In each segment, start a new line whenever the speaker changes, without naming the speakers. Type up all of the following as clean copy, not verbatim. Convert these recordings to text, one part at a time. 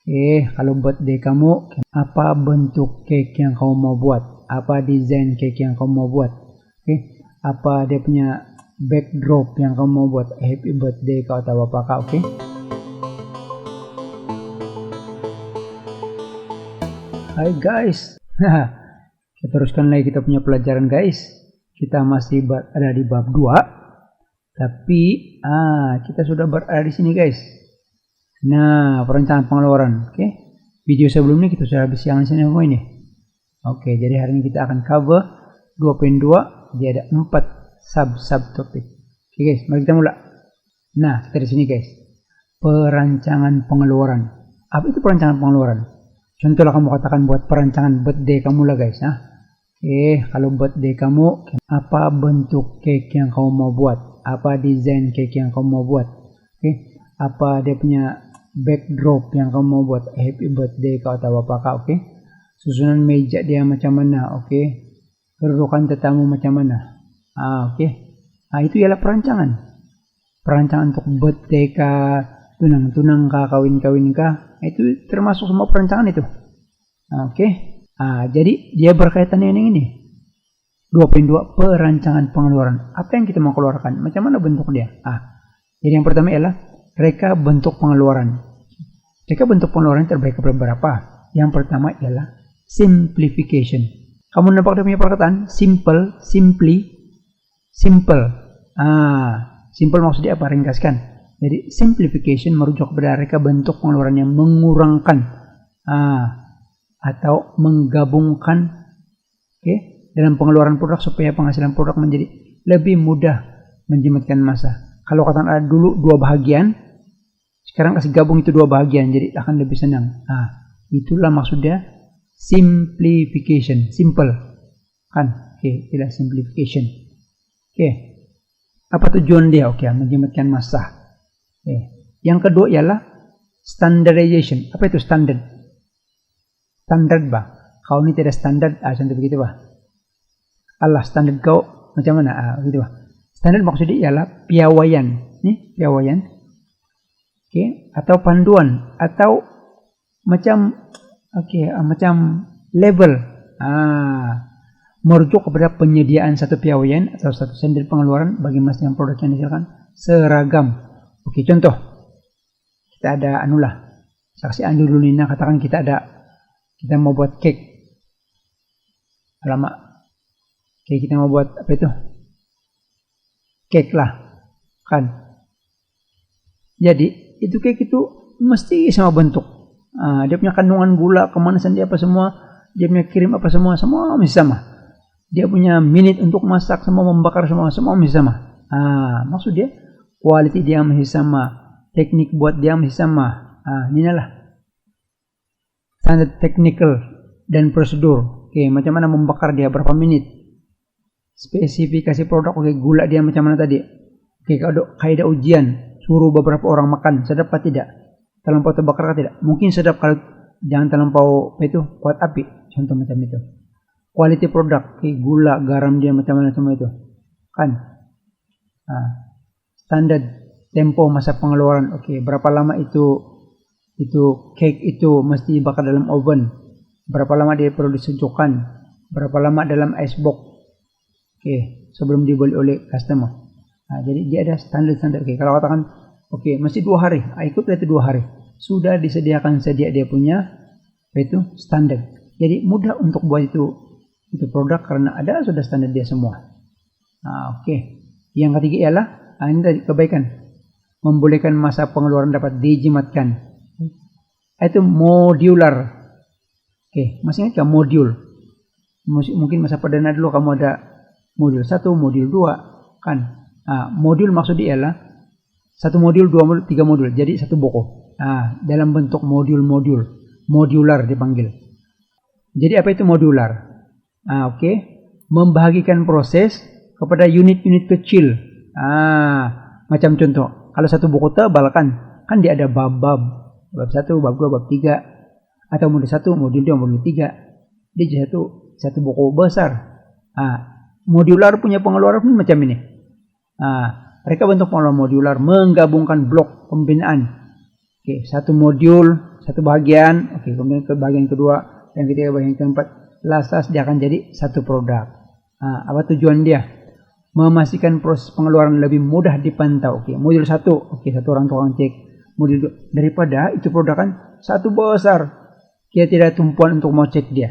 Kalau birthday kamu, apa bentuk cake yang kamu mau buat? Apa desain cake yang kamu mau buat? Apa dia punya backdrop yang kamu mau buat? Happy birthday kau atau apa kau, Hai guys. Kita teruskan lagi kita punya pelajaran guys. Kita masih ada di bab 2. Tapi kita sudah berada di sini guys. Nah, perencanaan pengeluaran. Video sebelumnya kita sudah habis yang sini semua ini. Jadi hari ini kita akan cover 2.2. Dia ada 4 sub-topik. Guys, mari kita mulai. Nah, kita di sini guys. Perancangan pengeluaran. Apa itu perancangan pengeluaran? Contohlah kamu katakan buat perancangan birthday kamu lah guys. Kalau birthday kamu, apa bentuk cake yang kamu mau buat? Apa desain cake yang kamu mau buat? Apa dia punya backdrop yang kamu mau buat? Happy birthday kau atau apa kau, Susunan meja dia macam mana, Kedudukan tetamu macam mana, itu ialah perancangan. Perancangan untuk birthday kah, tunang-tunang kah, kawin-kawin kah, itu termasuk semua perancangan itu. Jadi dia berkaitan dengan ini. 2.2 perancangan pengeluaran. Apa yang kita mau keluarkan? Macam mana bentuk dia? Jadi yang pertama ialah reka bentuk pengeluaran. Reka bentuk pengeluaran terbagi kepada berapa? Yang pertama ialah simplification. Kamu nampak dia punya perkataan simple, simply, simple. Simple maksudnya apa? Ringkaskan. Jadi simplification merujuk kepada reka bentuk pengeluaran yang mengurangkan atau menggabungkan dalam pengeluaran produk supaya penghasilan produk menjadi lebih mudah menjimatkan massa. Kalau katakan ada dulu 2 bahagian, sekarang kasih gabung itu 2 bahagian, jadi akan lebih senang. Itulah maksudnya simplification, simple kan? Itulah simplification. Apa tujuan dia? Menjimatkan massa. Yang kedua ialah standardization. Apa itu standard? Standard kau ini tidak standar, contoh begitu Allah standar kau macam mana? Begitu Standar maksudnya ialah piawaian, piawaian, atau panduan, atau macam level, merujuk kepada penyediaan satu piawaian atau satu standar pengeluaran bagi masing-masing produk yang dihasilkan seragam. Contoh, kita ada saksi Andi dulu Nina, katakan kita mau buat cake. Kita mau buat apa itu? Cake lah, kan? Jadi itu cake itu mesti sama bentuk. Dia punya kandungan gula, kemanasan dia apa semua, dia punya kirim apa semua mesti sama. Dia punya minute untuk masak, semua membakar semua mesti sama. Maksud dia quality dia mesti sama, teknik buat dia mesti sama. Inilah standar technical dan prosedur. Macam mana membakar dia berapa menit. Spesifikasi produk, gula dia macam mana tadi. Kalau kaidah ujian, suruh beberapa orang makan, sedap apa tidak? Terlampau terbakar atau tidak? Mungkin sedap kalau jangan terlampau kuat api. Contoh macam itu. Quality produk, gula, garam dia macam mana semua itu. Kan? Standar tempo masa pengeluaran. Berapa lama itu cake itu mesti bakar dalam oven. Berapa lama dia perlu disejukkan. Berapa lama dalam icebox. Sebelum dibeli oleh customer. Jadi dia ada standar-standar. Kalau katakan mesti 2 hari, ikut itu 2 hari. Sudah disediakan sedia dia punya standar. Jadi mudah untuk buat itu produk karena ada sudah standar dia semua. Yang ketiga ialah ini tadi kebaikan, membolehkan masa pengeluaran dapat dijimatkan. Itu modular. Masih ingat modul? Mungkin masa perdana dulu kamu ada modul 1, modul 2 kan. Modul maksudnya ialah 1 modul, 2 modul, 3 modul. Jadi 1 buku. Dalam bentuk modul-modul. Modular dipanggil. Jadi apa itu modular? Membahagikan proses kepada unit-unit kecil. Macam contoh, kalau 1 buku tebal kan dia ada bab-bab. Bab 1, bab 2, bab 3. Atau modul 1, modul 2, modul 3. Dia satu buku besar. Modular punya pengeluaran pun macam ini. Mereka bentuk pengeluaran modular menggabungkan blok pembinaan. 1 modul satu bagian, oke, kemudian ke bagian kedua, yang ketiga, bagian keempat, last dia akan jadi satu produk. Apa tujuan dia? Memastikan proses pengeluaran lebih mudah dipantau. Oke, modul 1, oke, satu orang tukang cek. Modul 2, daripada itu produk kan satu besar, kita tidak tumpuan untuk mau cek dia.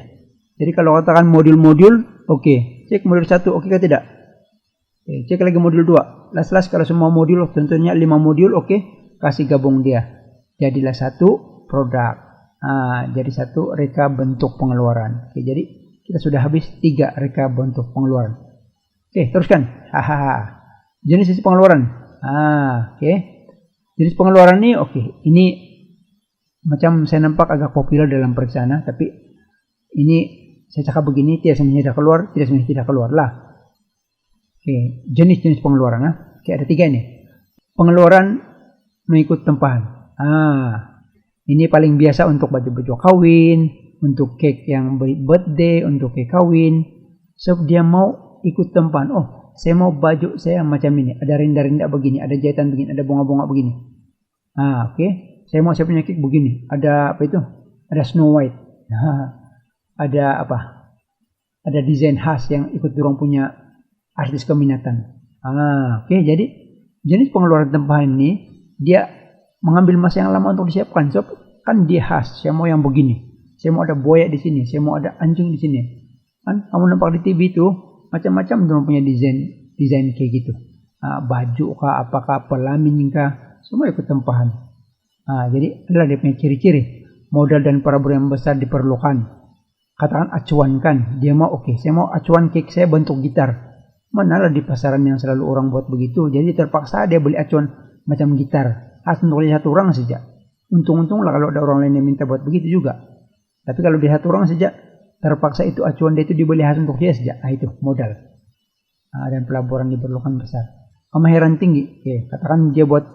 Jadi kalau katakan modul-modul, oke, cek modul 1, oke kan tidak? Oke, cek lagi modul 2. Last kalau semua modul, tentunya 5 modul, oke, kasih gabung dia. Jadilah satu produk. Jadi satu reka bentuk pengeluaran. Oke, jadi kita sudah habis 3 reka bentuk pengeluaran. Oke, teruskan. Jenis sisi pengeluaran. Oke. Jenis pengeluaran ini, oke, ini macam saya nampak agak populer dalam periksaan, tapi ini saya cakap begini, tidak semuanya tidak keluar, tidak semuanya tidak keluar lah. Oke, jenis-jenis pengeluaran. Oke, ada 3 ini. Pengeluaran mengikut tempahan. Ini paling biasa untuk baju-baju kawin, untuk cake yang birthday, untuk cake kawin. So, dia mau ikut tempahan. Oh, saya mau baju saya macam ini, ada rinda-rinda begini, ada jahitan begini, ada bunga-bunga begini. Oke. Saya mau saya punya cake begini, ada apa itu? Ada Snow White. Ada apa? Ada desain khas yang ikut dorong punya artis keminatan. Oke, jadi jenis pengeluaran tempahan ini dia mengambil masa yang lama untuk disiapkan. So, kan dia khas. Saya mau yang begini. Saya mau ada buaya di sini. Saya mau ada anjing di sini. Kan kamu nampak di TV itu macam-macam dorong punya desain kayak gitu. Baju kah, apakah pelamin kah, semua ikut tempahan. Jadi adalah dia punya ciri-ciri. Modal dan parabur yang besar diperlukan. Katakan acuan kan, dia mau oke, saya mau acuan cake saya bentuk gitar. Manalah di pasaran yang selalu orang buat begitu. Jadi terpaksa dia beli acuan macam gitar. Untuk lihat satu orang saja. Untung-untung lah kalau ada orang lain yang minta buat begitu juga. Tapi kalau dia satu orang saja, terpaksa itu acuan dia itu dibeli khas untuk dia saja. Itu modal. Dan pelaburan diperlukan besar. Kemahiran tinggi. Katakan dia buat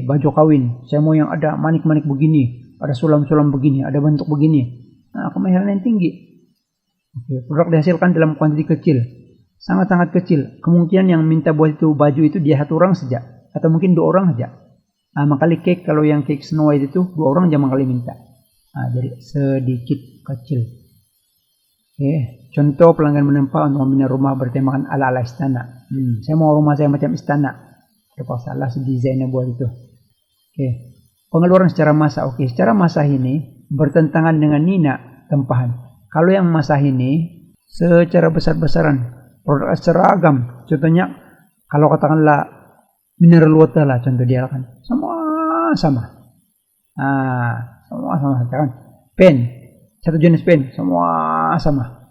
baju kawin. Saya mau yang ada manik-manik begini. Ada sulam-sulam begini. Ada bentuk begini. Kemahiran yang tinggi. Produk dihasilkan dalam kuantiti kecil. Sangat-sangat kecil. Kemungkinan yang minta buat itu baju itu dia satu orang saja. Atau mungkin 2 orang saja. Makali cake, kalau yang cake Snow White itu 2 orang aja makali minta. Jadi sedikit kecil. Contoh pelanggan menempa untuk membina rumah bertemakan ala-ala istana. Saya mau rumah saya macam istana. Terpaksa lah si desainnya buat itu. Pengeluaran secara masa. Secara masa ini bertentangan dengan nina tempahan. Kalau yang masa ini secara besar-besaran produk seragam. Contohnya kalau katakanlah mineral water lah contoh dia kan. Semua sama. Semua sama kan. Pen, satu jenis pen, semua sama.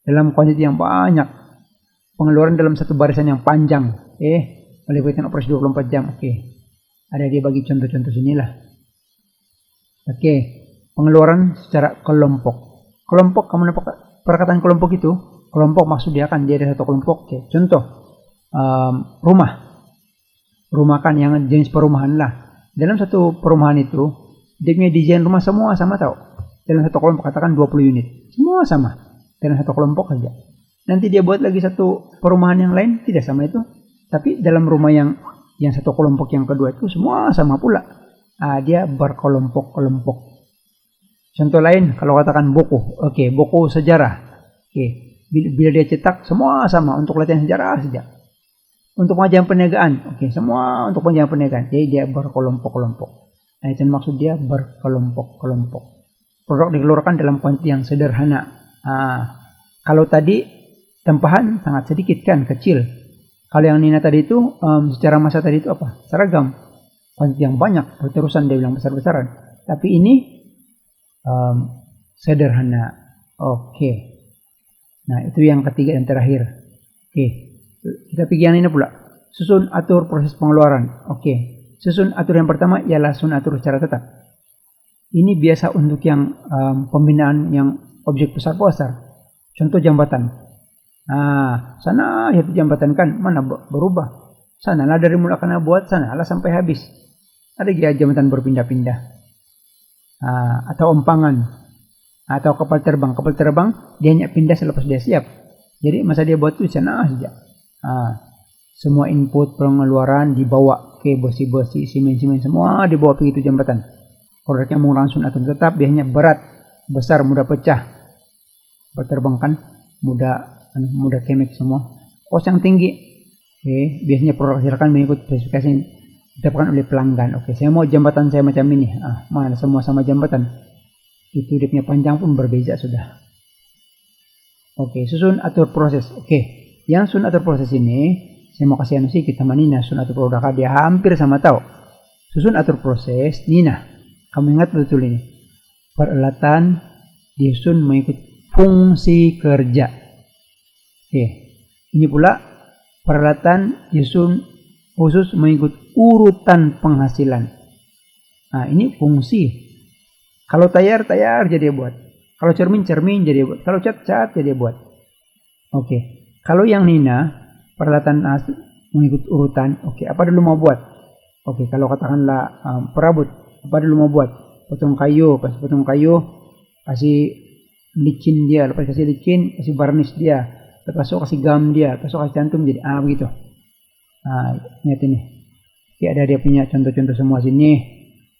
Dalam kuantiti yang banyak. Pengeluaran dalam satu barisan yang panjang. Melibatkan operasi 24 jam. Ada dia bagi contoh-contoh sinilah. Pengeluaran secara kelompok. Kelompok, kamu nampak perkataan kelompok itu? Kelompok maksud dia kan dia ada satu kelompok. Contoh, rumah. Rumah kan yang jenis perumahan lah. Dalam satu perumahan itu, dia punya desain rumah semua sama tahu. Dalam satu kelompok katakan 20 unit. Semua sama. Dalam satu kelompok saja. Nanti dia buat lagi satu perumahan yang lain tidak sama itu. Tapi dalam rumah yang satu kelompok yang kedua itu semua sama pula. Dia berkelompok-kelompok. Contoh lain kalau katakan buku. Buku sejarah. Bila dia cetak semua sama untuk latihan sejarah saja. Untuk pengajian perniagaan, semua untuk pengajian perniagaan. Jadi dia berkelompok-kelompok. Itu maksud dia berkelompok-kelompok. Produk dikeluarkan dalam kuantiti yang sederhana. Kalau tadi tempahan sangat sedikit kan, kecil. Kalau yang Nina tadi itu secara masa tadi itu apa? Seragam. Kuantiti yang banyak, berterusan dia bilang besar-besaran. Tapi ini sederhana. Nah, itu yang ketiga dan terakhir. Kita pergi yang ini pula. Susun atur proses pengeluaran. Susun atur yang pertama ialah susun atur secara tetap. Ini biasa untuk yang pembinaan yang objek besar-besar. Contoh jambatan. Sana ya jambatan kan mana berubah. Sanalah dari mula kena buat, sanalah sampai habis. Ada jambatan berpindah-pindah. Atau empangan. Atau kapal terbang. Kapal terbang dia hanya pindah selepas dia siap. Jadi masa dia buat itu sana saja. Semua input pengeluaran dibawa ke besi-besi, simen-simen semua dibawa begitu jambatan. Produk yang menggunakan sun atom tetap biasanya berat, besar, mudah pecah, berterbangkan, mudah kemek semua. Kos yang tinggi, biasanya produk silakan mengikut spesifikasi yang ditetapkan oleh pelanggan. Saya mau jambatan saya macam ini. Mana semua sama jambatan. Itu dia punya panjang pun berbeda sudah. Susun atur proses. Yang sun atur proses ini saya mau kasih anusi kita manina sun atur produk dia hampir sama tahu. Susun atur proses, Nina. Kamu ingat betul ini. Peralatan disusun mengikut fungsi kerja. Ini pula peralatan disusun khusus mengikut urutan penghasilan. Ini fungsi. Kalau tayar jadi buat. Kalau cermin jadi buat. Kalau cat jadi buat. Kalau yang Nina peralatan mengikut urutan. Apa dulu mau buat? Kalau katakanlah perabot. Apa dulu mau buat? Potong kayu, kasih licin dia, lepas kasih licin, kasih varnish dia, lepas kasih gam dia, lepas kasih cantum jadi begitu. Lihat ini. Ada dia punya contoh-contoh semua sini,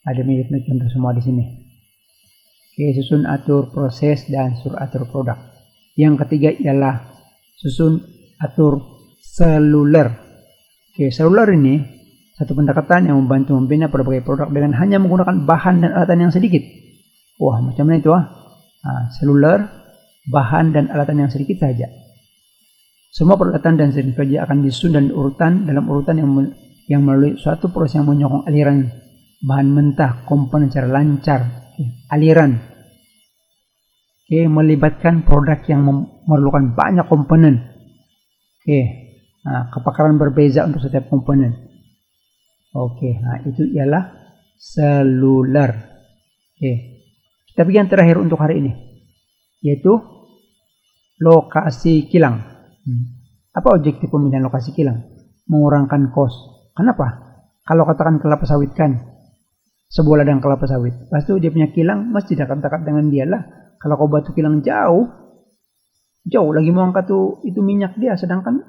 ada miripnya contoh semua di sini. Susun atur proses dan susun atur produk. Yang ketiga ialah susun atur seluler. Seluler ini satu pendekatan yang membantu membina berbagai produk dengan hanya menggunakan bahan dan alatan yang sedikit. Macam mana itu? Seluler, bahan dan alatan yang sedikit saja. Semua peralatan dan sistem kerja akan disusun dan urutan dalam urutan yang melalui suatu proses yang menyokong aliran bahan mentah komponen secara lancar. Aliran. Melibatkan produk yang memerlukan banyak komponen. Kepakaran berbeza untuk setiap komponen. Itu ialah seluler. Kita bagian terakhir untuk hari ini, yaitu lokasi kilang. Apa objektif pemilihan lokasi kilang? Mengurangkan kos. Kenapa? Kalau katakan kelapa sawit kan, sebuah ladang kelapa sawit, pasti dia punya kilang mesti dekat-dekat dengan dia lah. Kalau kau batu kilang jauh lagi mau angkat itu minyak dia, sedangkan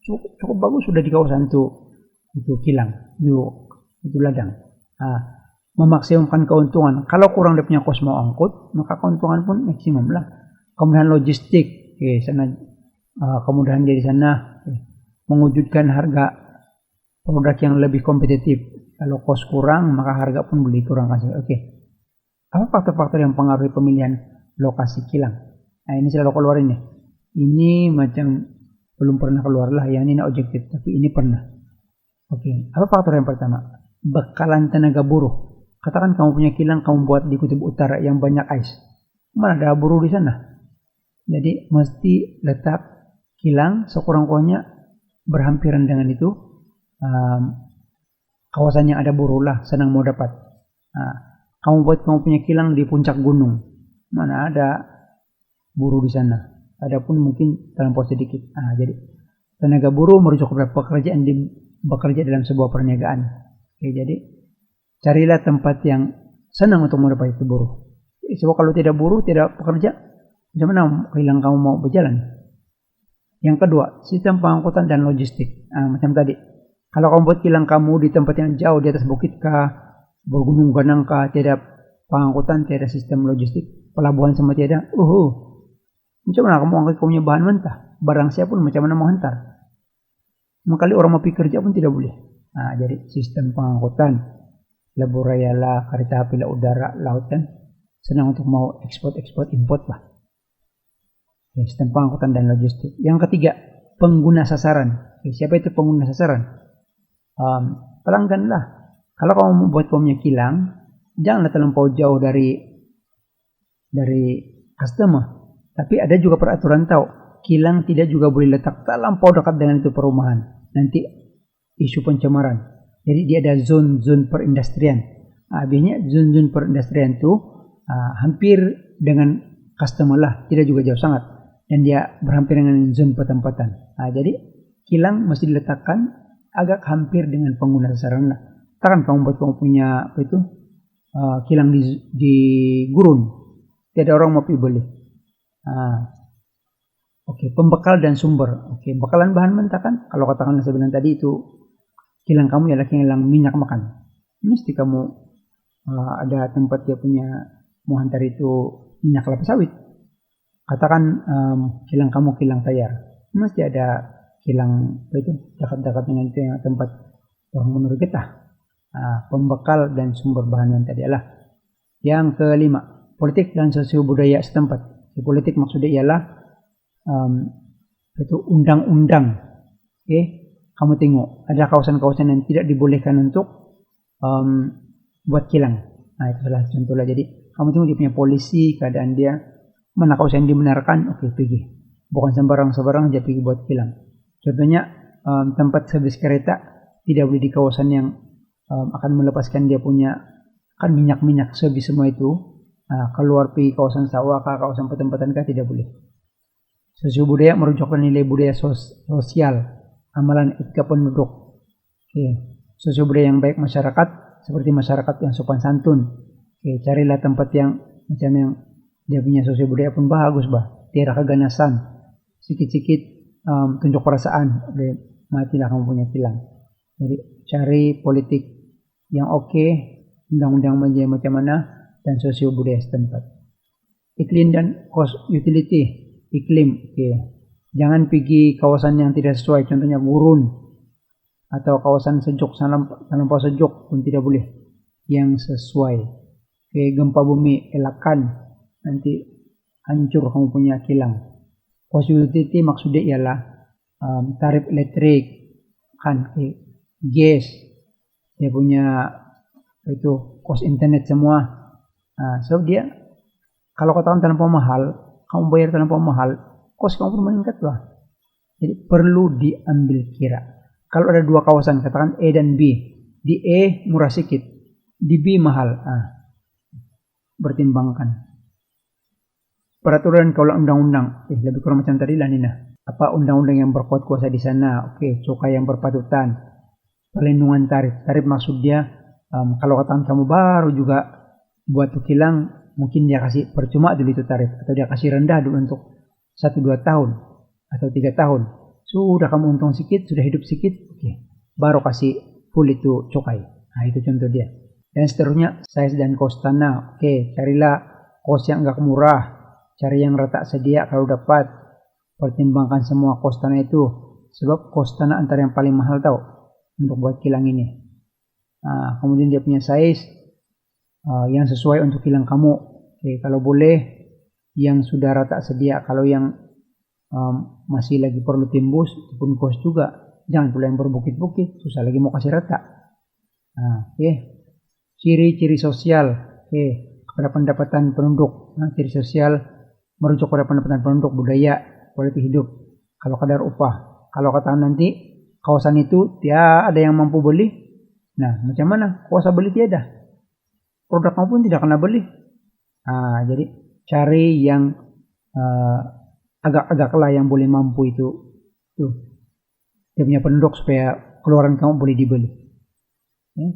cukup bagus sudah di kawasan itu kilang, itu ladang. Memaksimumkan keuntungan. Kalau kurang dia punya kos mau angkut, maka keuntungan pun maksimum lah. Kemudian logistik, kemudahan dia di sana mewujudkan harga produk yang lebih kompetitif. Kalau kos kurang, maka harga pun boleh kurangkan. Apa faktor-faktor yang mempengaruhi pemilihan lokasi kilang? Ini selalu keluar ini. Ini macam belum pernah keluar lah. Yang ini objektif, tapi ini pernah. Apa faktor yang pertama? Bekalan tenaga buruh. Katakan kamu punya kilang, kamu buat di kutub utara yang banyak ais. Mana ada buruh di sana? Jadi mesti letak kilang sekurang-kurangnya berhampiran dengan itu. Kawasan yang ada buruh lah, senang mau dapat. Kamu punya kilang di puncak gunung. Mana ada buruh di sana? Adapun mungkin terlampau sedikit. Jadi tenaga buruh merujuk kepada pekerjaan bekerja dalam sebuah perniagaan. Jadi carilah tempat yang senang untuk mendapat itu buruh. Sebab kalau tidak buruh, tidak pekerja, macam mana kilang kamu mau berjalan? Yang kedua, sistem pengangkutan dan logistik. Macam tadi, kalau kamu buat kilang kamu di tempat yang jauh, di atas bukit kah, bergunung gunung kah, tidak pengangkutan, tidak sistem logistik, pelabuhan sama tidak, macam mana kamu angkat punya bahan mentah? Barang siapa pun macam mana mau hantar? Makanya orang mau pergi kerja pun tidak boleh. Jadi sistem pengangkutan, lebuh raya lah, kereta api lah, udara, laut kan, senang untuk mau ekspor import lah. Sistem pengangkutan dan logistik. Yang ketiga, pengguna sasaran. Siapa itu pengguna sasaran? Pelanggan lah. Kalau kamu membuat punya kilang, janganlah terlampau jauh dari customer. Tapi ada juga peraturan tahu, kilang tidak juga boleh letak terlampau dekat dengan itu perumahan. Nanti isu pencemaran. Jadi dia ada zone perindustrian. Biasanya zone perindustrian itu hampir dengan customer lah, tidak juga jauh sangat. Dan dia berhampir dengan zone pertempatan. Jadi kilang mesti diletakkan agak hampir dengan pengguna sasaran lah. Takkan kamu buat kamu punya kilang di gurun, tidak orang mau pergi beli. Pembekal dan sumber. Bekalan bahan mentah kan? Kalau katakan saya bilang tadi itu kilang kamu ialah kilang minyak makan. Mesti kamu ada tempat dia punya mau hantar itu minyak kelapa sawit. Katakan kilang kamu kilang tayar, mesti ada kilang itu dekat-dekat dengan itu yang tempat orang menurut kita. Pembekal dan sumber bahan yang tadi adalah. Yang kelima, politik dan sosio budaya setempat. Di politik maksudnya ialah itu undang-undang. Kamu tengok ada kawasan-kawasan yang tidak dibolehkan untuk buat kilang. Itu salah contohnya. Jadi kamu tengok dia punya polisi, keadaan dia mana kawasan yang dibenarkan, pergi. Bukan sembarang-sembarang aja pergi buat kilang. Contohnya tempat servis kereta tidak boleh di kawasan yang akan melepaskan dia punya kan minyak-minyak servis semua itu. Keluar pergi kawasan sawah kah, kawasan pertempatan kah, tidak boleh. Sosio budaya merujukkan nilai budaya sosial, amalan etika penduduk. Sosio budaya yang baik masyarakat seperti masyarakat yang sopan santun. Carilah tempat yang macam yang dia punya sosio budaya pun bagus tiada keganasan, sikit-sikit tunjuk perasaan, matilah kamu punya kilang. Jadi cari politik yang oke, undang-undang macam mana, dan sosio budaya setempat. Iklim dan cost utility, iklim, jangan pergi kawasan yang tidak sesuai, contohnya gurun atau kawasan sejuk, terlampau sejuk pun tidak boleh, yang sesuai. Gempa bumi elakkan, nanti hancur kamu punya kilang. Cost utility maksudnya ialah tarif elektrik, kan, gas, dia punya itu cost internet semua. So dia kalau katakan terlampau mahal, kamu bayar terlampau mahal, cost kamu pun meningkat Jadi perlu diambil kira. Kalau ada dua kawasan, katakan A dan B, di A murah sedikit, di B mahal, bertimbangkan. Peraturan kalau undang-undang, lebih kurang macam tadi lah Nina. Apa undang-undang yang berkuat kuasa di sana? Cukai yang berpatutan, perlindungan tarif. Tarif maksud dia kalau katakan kamu baru juga buat kilang, mungkin dia kasih percuma dulu itu tarif, atau dia kasih rendah dulu untuk 1-2 tahun atau 3 tahun. Sudah kamu untung sedikit, sudah hidup sedikit, baru kasih full itu cukai. Itu contoh dia. Dan seterusnya, size dan cost tanah. Carilah cost yang agak murah, cari yang rata sedia kalau dapat. Pertimbangkan semua cost tanah itu, sebab cost tanah antara yang paling mahal tahu untuk buat kilang ini. Kemudian dia punya size yang sesuai untuk kilang kamu. Kalau boleh yang sudah rata sedia. Kalau yang masih lagi perlu timbus, itu pun cost juga. Jangan pula yang berbukit-bukit, susah lagi mau kasih rata. Ciri-ciri sosial, pada pendapatan penduduk. Ciri sosial merujuk pada pendapatan penduduk, budaya, kualitas hidup. Kalau kadar upah, kalau katakan nanti kawasan itu tiada ada yang mampu beli, macam mana? Kuasa beli tiada, produk kamu pun tidak kena beli. Jadi cari yang agak-agaklah yang boleh mampu itu dia punya penduduk supaya keluaran kamu boleh dibeli.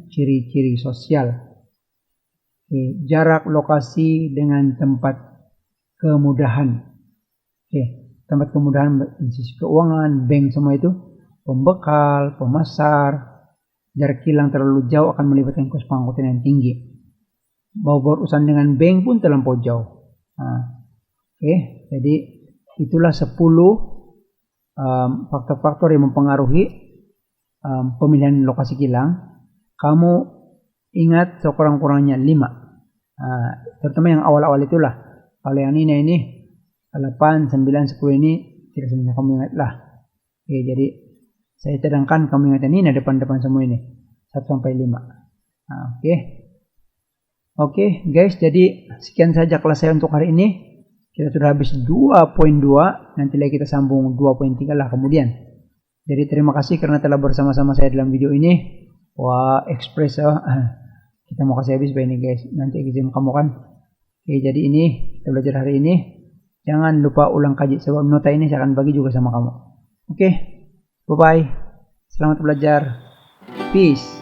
Ciri-ciri sosial, jarak lokasi dengan tempat kemudahan. Tempat kemudahan sisi keuangan, bank semua itu, pembekal, pemasar. Jarak kilang terlalu jauh akan melibatkan kos pengangkutan yang tinggi. Berurusan dengan bank pun terlampau jauh. Jadi itulah 10 faktor-faktor yang mempengaruhi pemilihan lokasi kilang. Kamu ingat sekurang-kurangnya 5. Terutama yang awal-awal itulah. Kalau yang ini 8, 9, 10 ini tidak semuanya kamu ingatlah. Jadi saya cadangkan kamu ingat ini depan-depan semua ini 1 sampai 5. Oke guys, jadi sekian saja kelas saya untuk hari ini. Kita sudah habis 2.2, nanti lagi kita sambung 2.3 lah kemudian. Jadi terima kasih karena telah bersama-sama saya dalam video ini. Wah, ekspres kita mau kasih habis ini guys, nanti exam kamu kan. Jadi ini kita belajar hari ini. Jangan lupa ulang kaji sebab nota ini saya akan bagi juga sama kamu. Bye bye, selamat belajar, peace.